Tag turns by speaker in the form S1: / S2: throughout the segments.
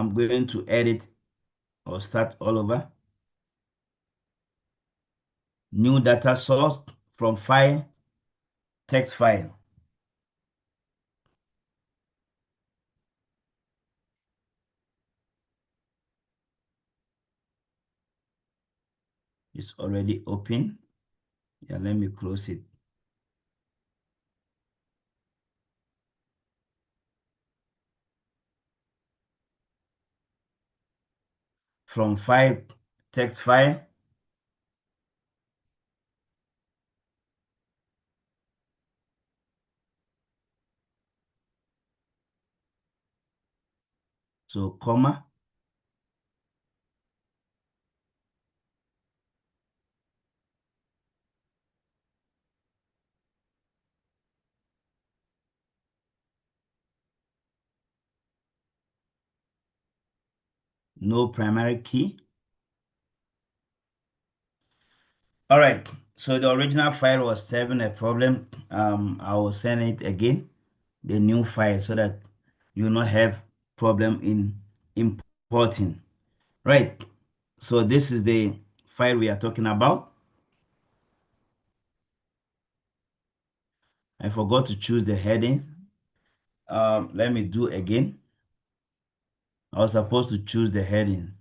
S1: I'm going to edit or start all over. New data source from file, text file. It's already open. Yeah, let me close it. From file, text file. So comma. No primary key. All right. So the original file was having a problem. I will send it again, the new file, so that you will not have problem in importing. Right. So this is the file we are talking about. I forgot to choose the headings. Let me do again. I was supposed to choose the heading.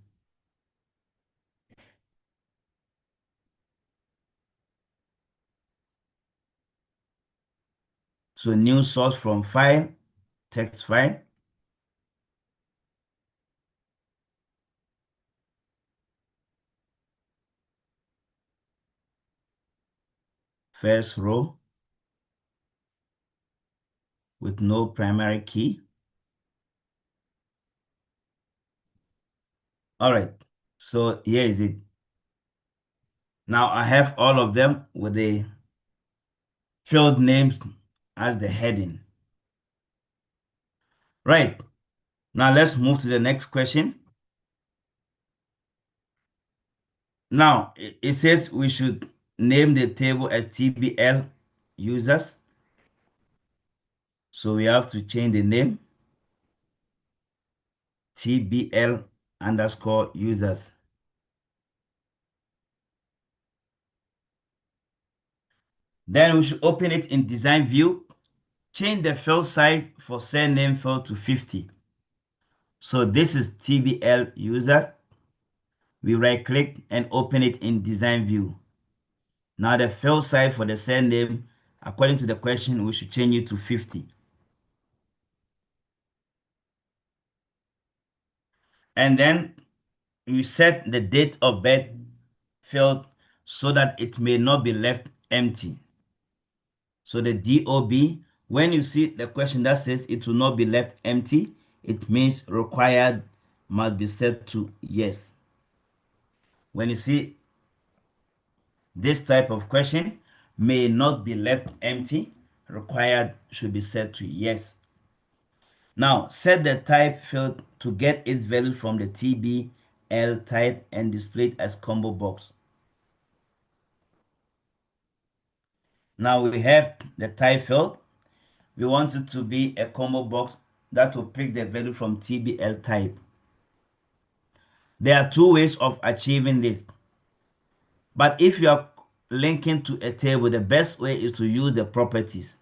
S1: So new source from file, text file. First row with no primary key. All right. So here is it. Now I have all of them with the field names as the heading. Right. Now let's move to the next question. Now it says we should name the table as TBL users. So we have to change the name TBL underscore users. Then we should open it in design view. Change the field size for cell name field to 50. So this is TBL users. We right click and open it in design view. Now the field size for the cell name, according to the question, we should change it to 50. And then we set the date of birth field so that it may not be left empty. So the DOB, when you see the question that says it will not be left empty, it means required must be set to yes. When you see this type of question, may not be left empty, required should be set to yes. Now, set the type field to get its value from the TBL type and display it as combo box. Now we have the type field. We want it to be a combo box that will pick the value from TBL type. There are two ways of achieving this. But if you are linking to a table, the best way is to use the properties.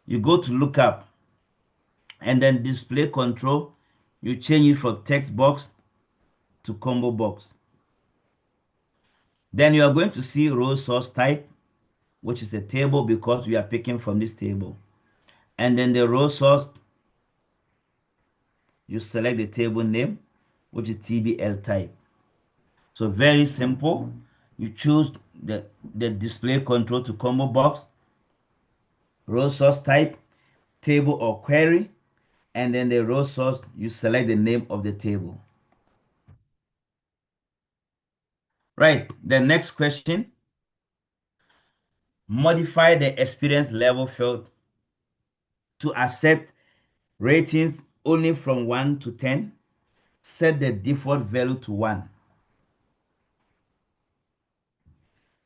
S1: You go to lookup and then display control. You change it from text box to combo box. Then you are going to see row source type, which is a table because we are picking from this table. And then the row source, you select the table name, which is TBL type. So very simple. You choose the display control to combo box, row source type, table or query, and then the row source, you select the name of the table. Right, the next question, modify the experience level field to accept ratings only from 1 to 10. Set the default value to 1.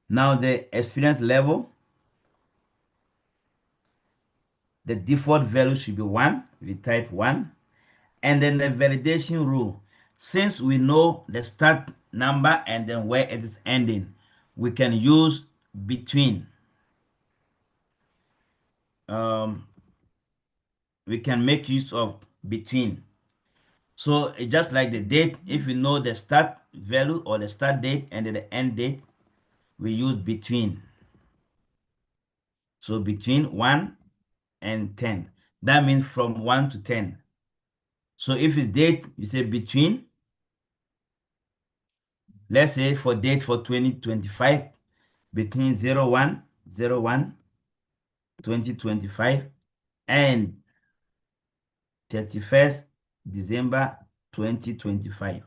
S1: Now the experience level, the default value should be 1. We type 1. And then the validation rule. Since we know the start number and then where it is ending, we can use between. Um, we can make use of between. So just like the date, if we know the start value or the start date and then the end date, we use between. So between 1 and 10. That means from 1 to 10. So if it's date, you say between, let's say for date for 2025, between 01/01/2025 and 31st December 2025.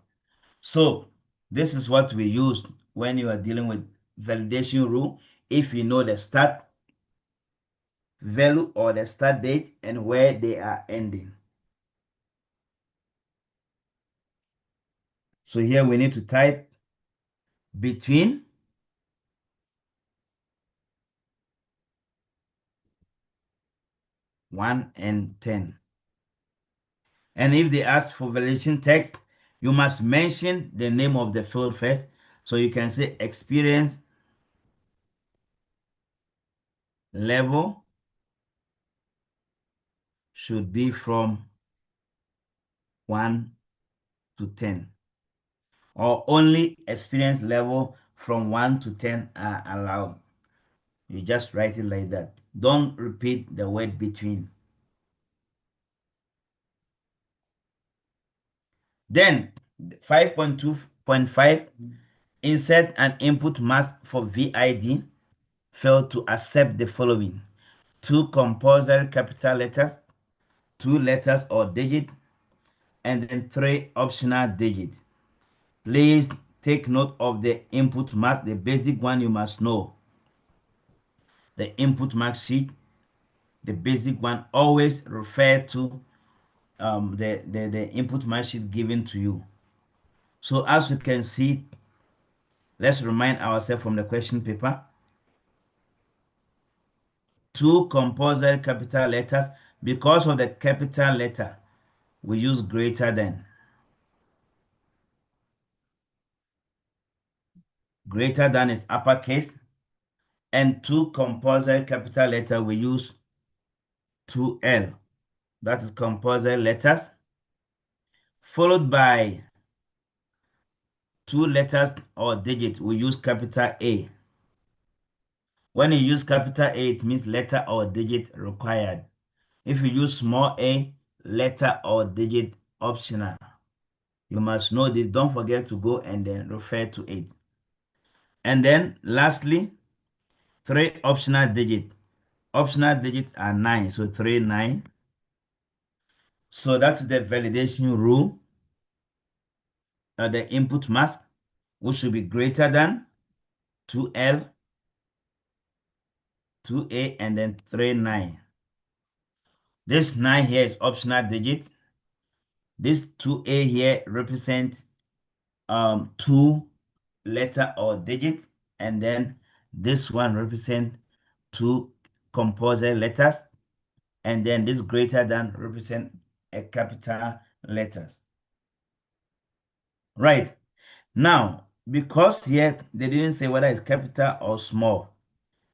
S1: So this is what we use when you are dealing with validation rule. If you know the start value or the start date and where they are ending. So here we need to type between 1 and 10. And if they ask for validation text, you must mention the name of the field first. So you can say experience level should be from 1 to 10. Or only experience level from 1 to 10 are allowed. You just write it like that. Don't repeat the word between. Then 5.2.5, insert an input mask for VID. Fail to accept the following: two compulsory capital letters, two letters or digits, and then three optional digits. Please take note of the input mask, the basic one you must know. The input mark sheet, the basic one, always refer to the input mark sheet given to you. So as you can see, let's remind ourselves from the question paper. Two compulsory capital letters. Because of the capital letter, we use greater than. Greater than is uppercase. And two compulsory capital letter, we use 2L. That is compulsory letters. Followed by two letters or digits, we use capital A. When you use capital A, it means letter or digit required. If you use small a, letter or digit optional. You must know this. Don't forget to go and then refer to it. And then lastly, three optional digits. Optional digits are 9, so 3, 9. So that's the validation rule. The input mask, which should be greater than 2L, 2A, and then 3, 9. This 9 here is optional digit. This 2A here represents two letter or digit, and then this one represents two composite letters, and then this greater than represent a capital letters. Right. Now, because here they didn't say whether it's capital or small,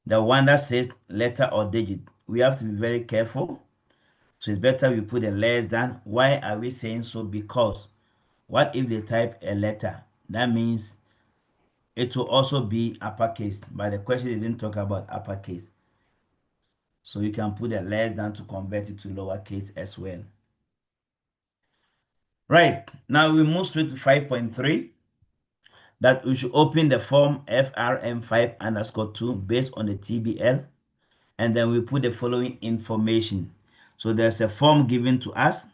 S1: the one that says letter or digit, we have to be very careful. So it's better we put a less than. Why are we saying so? Because what if they type a letter? That means it will also be uppercase, but the question didn't talk about uppercase. So you can put a less than to convert it to lowercase as well. Right, now we move straight to 5.3, that we should open the form FRM5_2 based on the TBL, and then we put the following information. So there's a form given to us.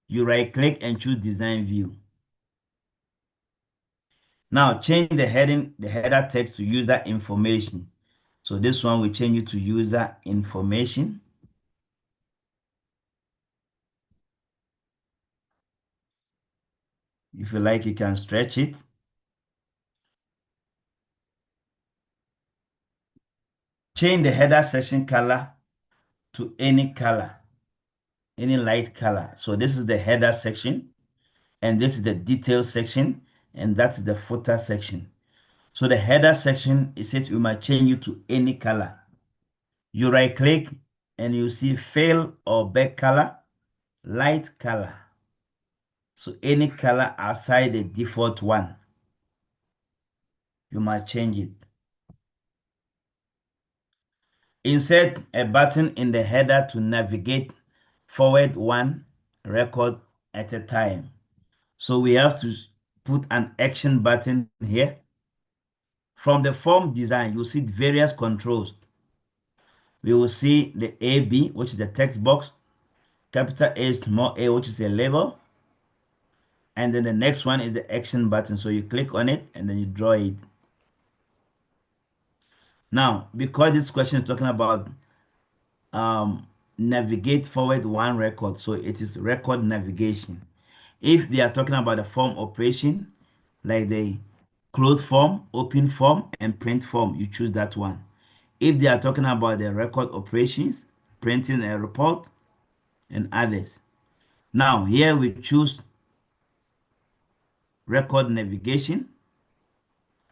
S1: You right click and choose design view. Now change the heading, the header text to user information. So this one we change it to user information. If you like, you can stretch it. Change the header section color to any color, any light color. So this is the header section, and this is the detail section, and that's the footer section. So the header section, it says we might change it to any color. You right click and you see fill or back color, light color. So any color outside the default one, you might change it. Insert a button in the header to navigate forward one record at a time. So we have to put an action button here. From the form design, you see various controls. We will see the AB, which is the text box, capital A, small a, which is a label, and then the next one is the action button. So you click on it and then you draw it. Now, because this question is talking about navigate forward one record, so it is record navigation. If they are talking about the form operation, like the close form, open form, and print form, you choose that one. If they are talking about the record operations, printing a report, and others. Now, here we choose record navigation,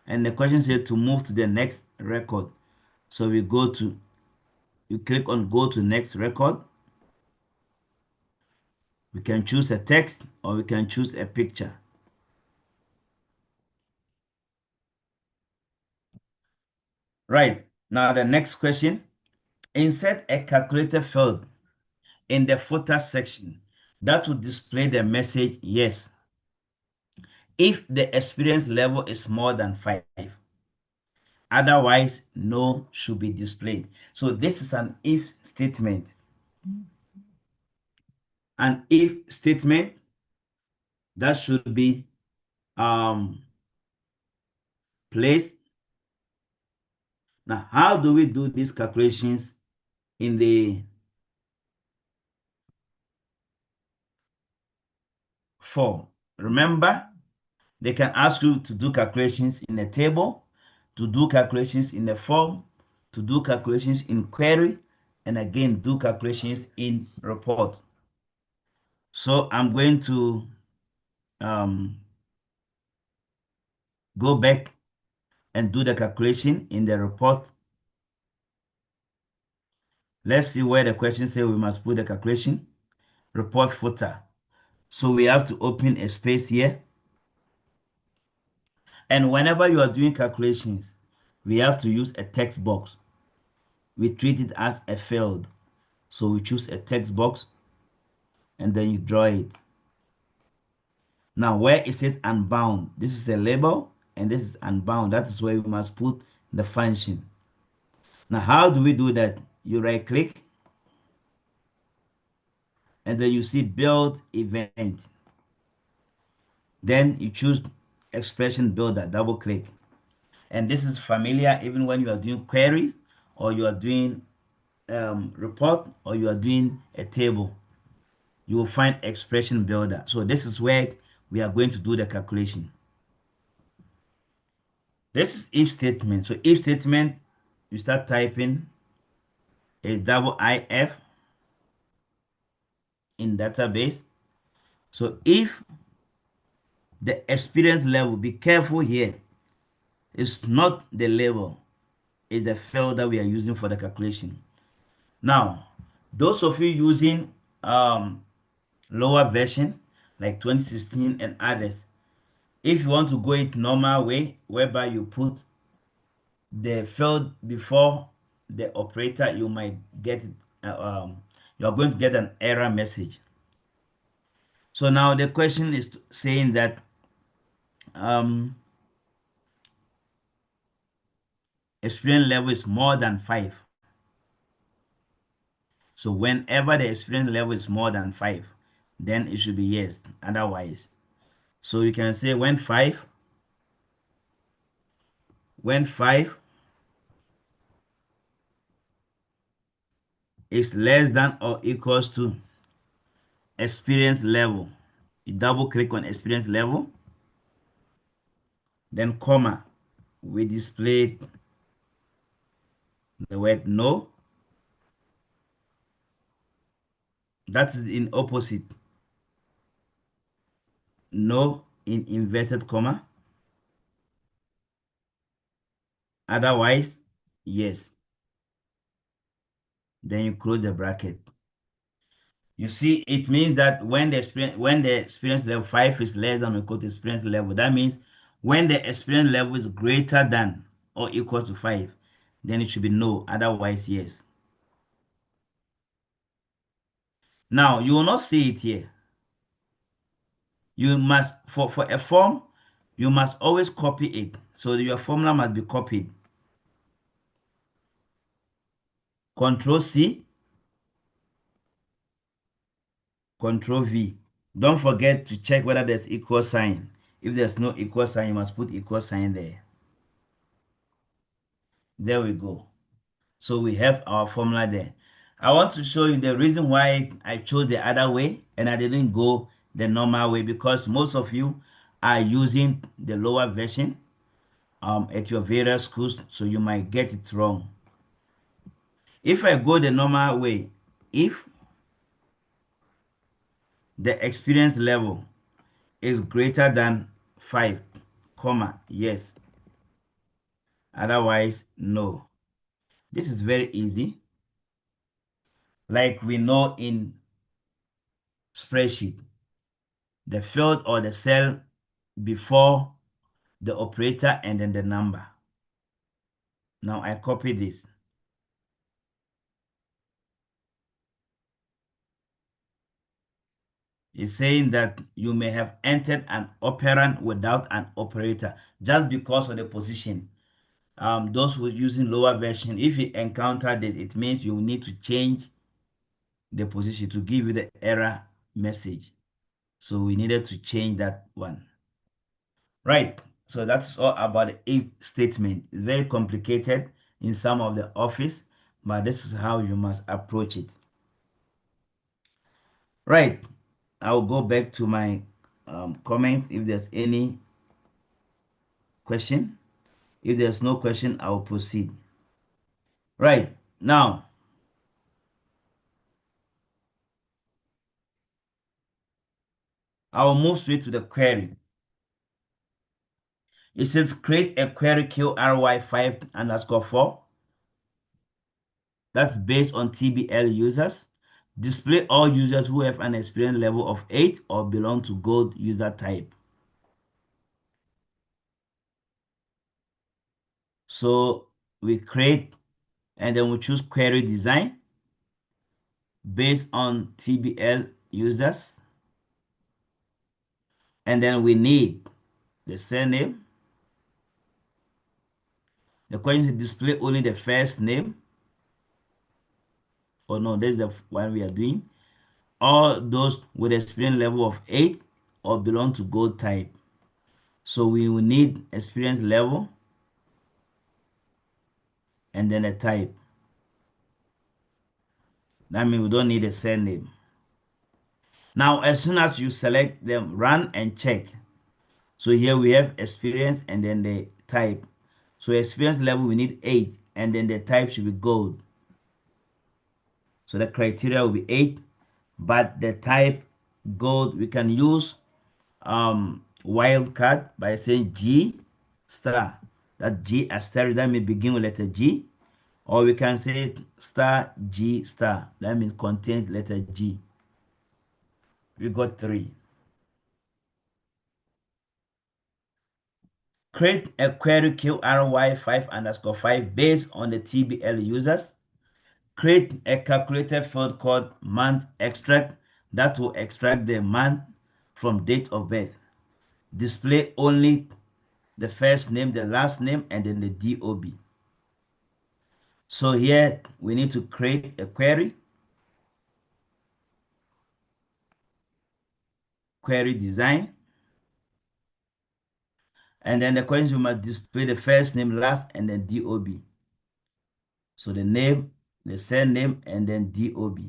S1: and the question says to move to the next record. So you click on go to next record. We can choose a text or we can choose a picture. Right. Now the next question, insert a calculator field in the footer section that will display the message yes if the experience level is more than 5. Otherwise, no should be displayed. So this is an if statement. An if statement that should be um, placed. Now, how do we do these calculations in the form? Remember, they can ask you to do calculations in a table, to do calculations in a form, to do calculations in query, and again, do calculations in report. So I'm going to um, go back and do the calculation in the report. Let's see where the question says we must put the calculation. Report footer. So we have to open a space here. And whenever you are doing calculations, we have to use a text box. We treat it as a field. So we choose a text box and then you draw it. Now where it says unbound, this is a label and this is unbound. That is where we must put the function. Now how do we do that? You right click and then you see build event. Then you choose expression builder, double click. And this is familiar even when you are doing queries or you are doing report or you are doing a table. You will find expression builder. So this is where we are going to do the calculation. This is if statement. So if statement, you start typing is double if in database. So if the experience level, be careful here, it's not the level, it's the field that we are using for the calculation. Now, those of you using lower version like 2016 and others, if you want to go it normal way, whereby you put the field before the operator, you might get it, you are going to get an error message. So now the question is saying that um, experience level is more than 5. So whenever the experience level is more than 5, then it should be yes, otherwise. So you can say when five is less than or equals to experience level. You double click on experience level, then comma. We display the word no. That is in opposite. No in inverted comma. Otherwise, yes. Then you close the bracket. You see, it means that when the experience level 5 is less than or equal to experience level, that means when the experience level is greater than or equal to 5, then it should be no. Otherwise, yes. Now, you will not see it here. You must, for a form, you must always copy it. So your formula must be copied. Control C, Control V. Don't forget to check whether there's equal sign. If there's no equal sign, you must put equal sign there. There we go. So we have our formula there. I want to show you the reason why I chose the other way and I didn't go the normal way, because most of you are using the lower version at your various schools, so you might get it wrong. If I go the normal way, if the experience level is greater than 5, comma, yes. Otherwise, no. This is very easy. Like we know in spreadsheet, the field or the cell before the operator and then the number. Now I copy this. It's saying that you may have entered an operand without an operator just because of the position. Those who are using lower version, if you encounter this, it means you need to change the position to give you the error message. So we needed to change that one. Right. So that's all about the if statement. It's very complicated in some of the office, but this is how you must approach it. Right. I'll go back to my comments if there's any question. If there's no question, I'll proceed. Right. Now, I'll move straight to the query. It says create a query QRY5 underscore 4. That's based on TBL users. Display all users who have an experience level of 8 or belong to gold user type. So we create and then we choose query design based on TBL users. And then we need the surname. The question is display only the first name. Oh no, that's the one we are doing. All those with experience level of 8 or belong to gold type. So we will need experience level and then a type. That means we don't need a surname. Now, as soon as you select them, run and check. So here we have experience and then the type. So experience level, we need 8 and then the type should be gold. So the criteria will be 8, but the type gold, we can use wildcard by saying G star. That G asterisk, that may begin with letter G. Or we can say star G star. That means contains letter G. We got 3. Create a query QRY5 underscore 5 based on the TBL users. Create a calculated field called month extract that will extract the month from date of birth. Display only the first name, the last name, and then the DOB. So here we need to create a query, query design, and then the question we must display the first name, last, and then DOB. So the name, the surname, and then DOB.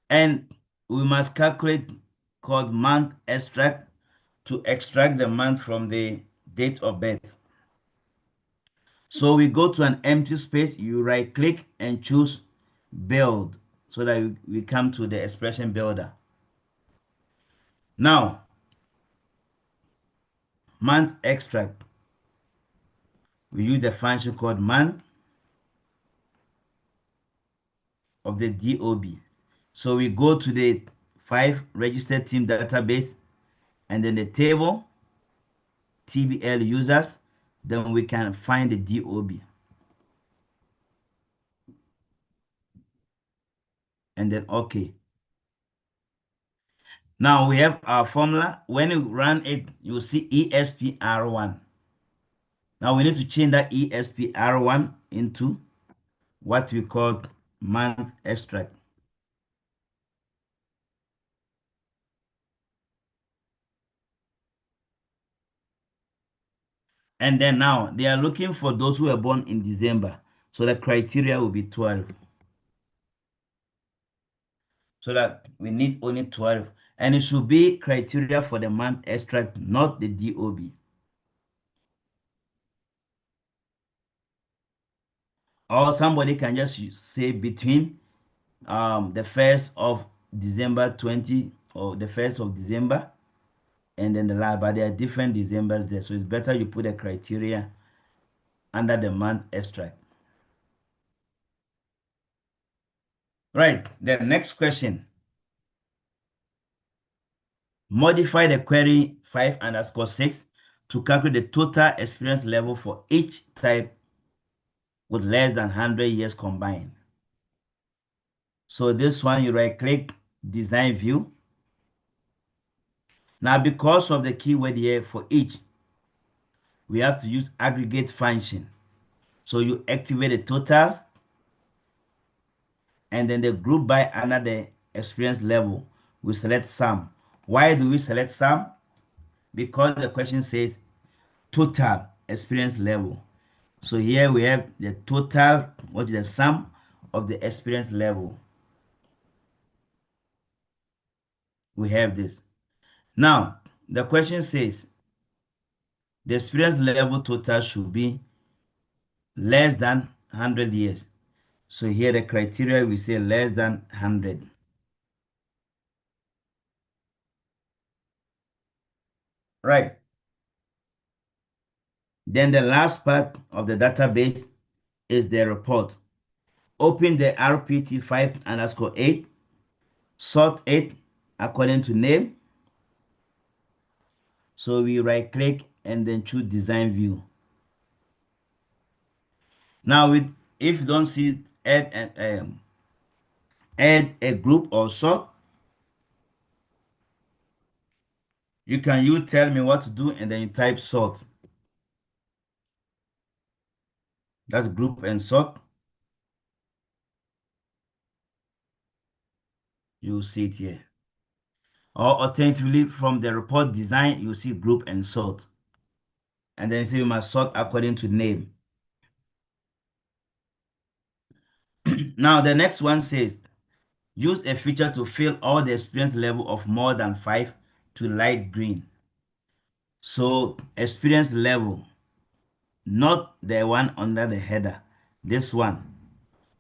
S1: And we must calculate called month extract to extract the month from the date of birth. So we go to an empty space, you right click and choose build so that we come to the expression builder. Now, month extract, we use the function called month of the DOB. So we go to the 5 registered team database and then the table, TBL users, then we can find the DOB. And then OK. Now we have our formula. When you run it, you see ESPR1. Now we need to change that ESPR1 into what we call month extract. And then now they are looking for those who were born in December. So the criteria will be 12. So that we need only 12. And it should be criteria for the month extract, not the DOB. Or somebody can just say between the 1st of December 20 or the 1st of December and then the last, but there are different Decembers there. So it's better you put a criteria under the month extract. Right, the next question. Modify the query 5_6 to calculate the total experience level for each type with less than 100 years combined. So this one, you right click, design view. Now, because of the keyword here for each, we have to use aggregate function. So you activate the totals and then the group by under the experience level. We select sum. Why do we select sum? Because the question says total experience level. So here we have the total, what is the sum of the experience level. We have this. Now, the question says the experience level total should be less than 100 years. So here the criteria we say less than 100. Right. Then the last part of the database is the report. Open the RPT 5_8, sort it according to name. So we right click and then choose design view. Now if you don't see add a group or sort, you can tell me what to do and then you type sort. That's group and sort. You will see it here. Or alternatively, from the report design, you see group and sort. And then you say you must sort according to name. Now the next one says, use a feature to fill all the experience level of more than 5 to light green. So experience level, not the one under the header. This one,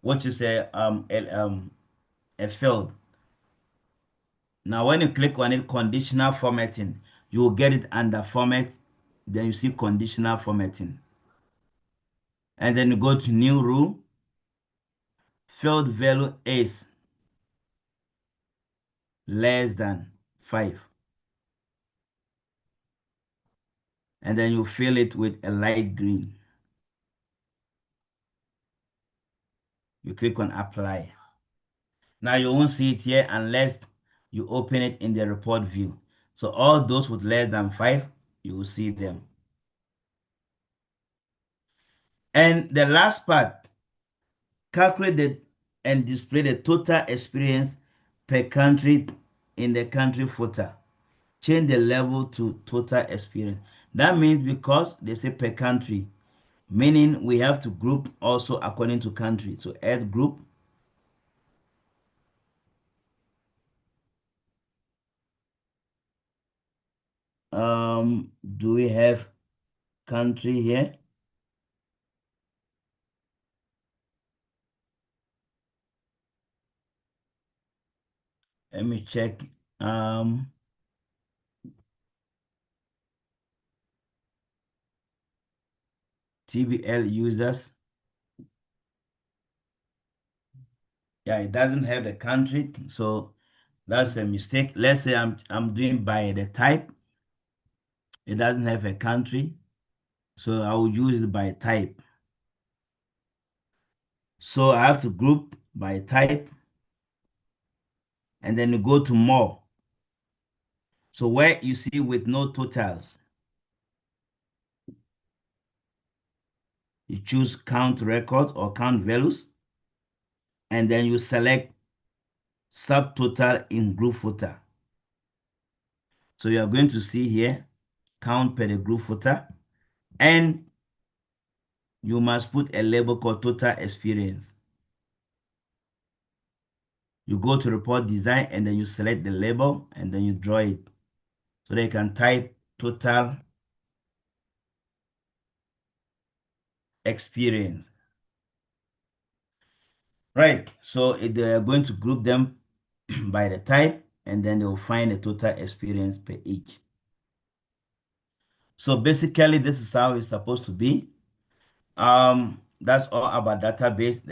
S1: which is a field. Now when you click on it, conditional formatting, you will get it under format. Then you see conditional formatting. And then you go to new rule. Field value is less than 5. And then you fill it with a light green. You click on apply. Now you won't see it here unless you open it in the report view. So all those with less than 5, you will see them. And the last part, calculate and display the total experience per country in the country footer. Change the level to total experience. That means because they say per country, meaning we have to group also according to country. So add group. Do we have country here? Let me check. Um, TBL users. Yeah, it doesn't have the country, so that's a mistake. Let's say I'm doing by the type. It doesn't have a country, so I will use it by type. So I have to group by type, and then you go to more. So where you see with no totals, you choose count records or count values, and then you select subtotal in group footer. So you are going to see here count per the group footer, and you must put a label called total experience. You go to report design and then you select the label and then you draw it. So they can type total experience. Right. So they are going to group them by the type and then they'll find the total experience per each. So basically this is how it's supposed to be. That's all about database.